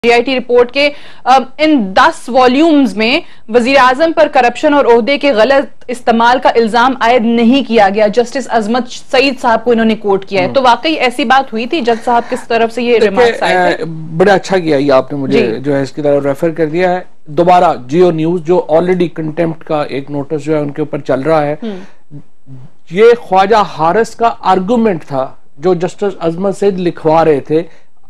GIT report के इन 10 volumes में वजीर आजम पर करप्शन और ओहदे के गलत इस्तेमाल का इल्जाम आयद नहीं किया गया। जस्टिस अजमत सईद साहब को इन्होंने कोट किया है, तो वाकई ऐसी बात हुई थी? जज साहब किस तरफ से ये रिमार्क्स आए थे? बड़ा अच्छा किया ये आपने मुझे जो है इसकी तरफ रेफर कर दिया है। दोबारा जियो न्यूज जो ऑलरेडी कंटेम्प्ट का एक नोटिस जो है उनके ऊपर चल रहा है, ये ख्वाजा हारिस का आर्गुमेंट था जो जस्टिस अजमत सईद लिखवा रहे थे।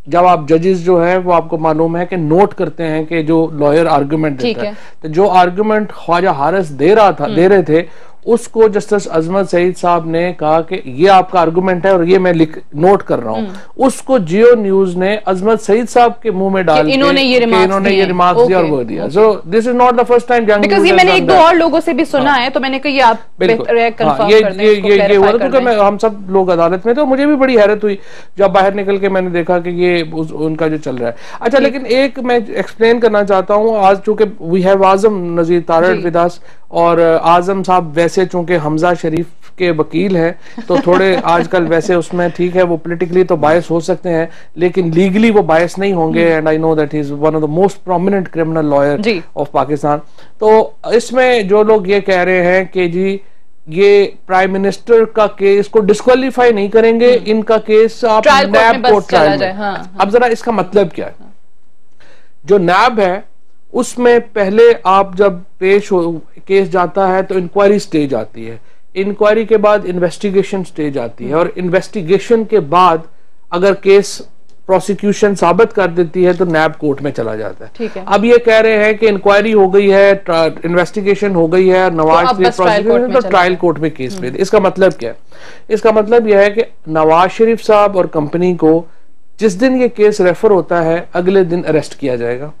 जब आप जजेस जो है वो आपको मालूम है कि नोट करते हैं कि जो लॉयर आर्गुमेंट देता है, तो जो आर्गुमेंट ख्वाजा हारिस दे रहे थे उसको जस्टिस अजमत सईद साहब ने कहा कि ये आपका आर्गुमेंट है और ये मैं नोट कर रहा हूँ। उसको जियो न्यूज ने अजमत सईद साहब के मुंह में डाल इन्होंने ये रिमार्क्स दिया और वो दिया। So this is not the first time, because ये मैंने एक दो और लोगों से भी सुना है, तो मैंने कहा ये आप ये हुआ क्योंकि हम सब लोग अदालत में, तो मुझे भी बड़ी हैरत हुई जब बाहर निकल के मैंने देखा कि ये उनका जो चल रहा है। अच्छा, लेकिन एक मैं एक्सप्लेन करना चाहता हूँ। आज चूंकि we have Azam Nazir Tarar with us, और आजम साहब वैसे चूंकि हमजा शरीफ के वकील हैं तो थोड़े आजकल वैसे उसमें ठीक है वो पॉलिटिकली तो बायस हो सकते हैं, लेकिन लीगली वो बायस नहीं होंगे। And I know that he is one of the most prominent criminal lawyer of Pakistan. तो इसमें जो लोग ये कह रहे हैं कि जी ये प्राइम मिनिस्टर का केस को डिस्क्वालीफाई नहीं करेंगे, इनका केस आप नैब कोर्ट ट्रायल में। अब जरा इसका मतलब क्या है? जो नैब है उसमें पहले आप जब पेश हो केस जाता है तो इंक्वायरी स्टेज आती है, इंक्वायरी के बाद इन्वेस्टिगेशन स्टेज आती है, और इन्वेस्टिगेशन के बाद अगर केस प्रोसिक्यूशन साबित कर देती है तो नैब कोर्ट में चला जाता है। अब ये कह रहे हैं कि इंक्वायरी हो गई है, इन्वेस्टिगेशन हो गई है, नवाज शरीफ प्रोसिक्यूशन तो ट्रायल कोर्ट में केस भेज। इसका मतलब क्या है? इसका मतलब यह है कि नवाज शरीफ साहब और कंपनी को जिस दिन ये केस रेफर होता है अगले दिन अरेस्ट किया जाएगा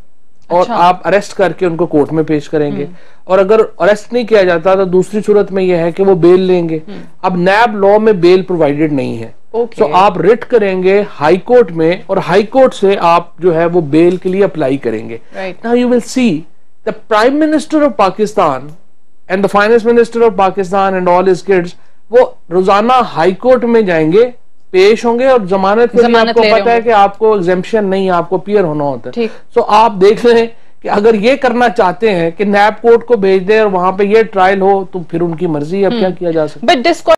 और आप अरेस्ट करके उनको कोर्ट में पेश करेंगे, और अगर अरेस्ट नहीं किया जाता तो दूसरी सूरत में यह है कि वो बेल लेंगे। अब नैब लॉ में बेल प्रोवाइडेड नहीं है, तो आप रिट करेंगे हाई कोर्ट में, और हाई कोर्ट से आप जो है वो बेल के लिए अप्लाई करेंगे। Now you will see the prime minister of Pakistan and the finance minister of Pakistan and all his kids वो रोजाना हाई कोर्ट में जाएंगे, पेश होंगे, और जमानत के लिए आपको पता है कि आपको एग्जेम्पशन नहीं, आपको पीयर होना होता है। सो आप देख रहे हैं कि अगर ये करना चाहते हैं कि नैब कोर्ट को भेज दे और वहां पे ये ट्रायल हो तो फिर उनकी मर्जी, अब क्या किया जा सकता है।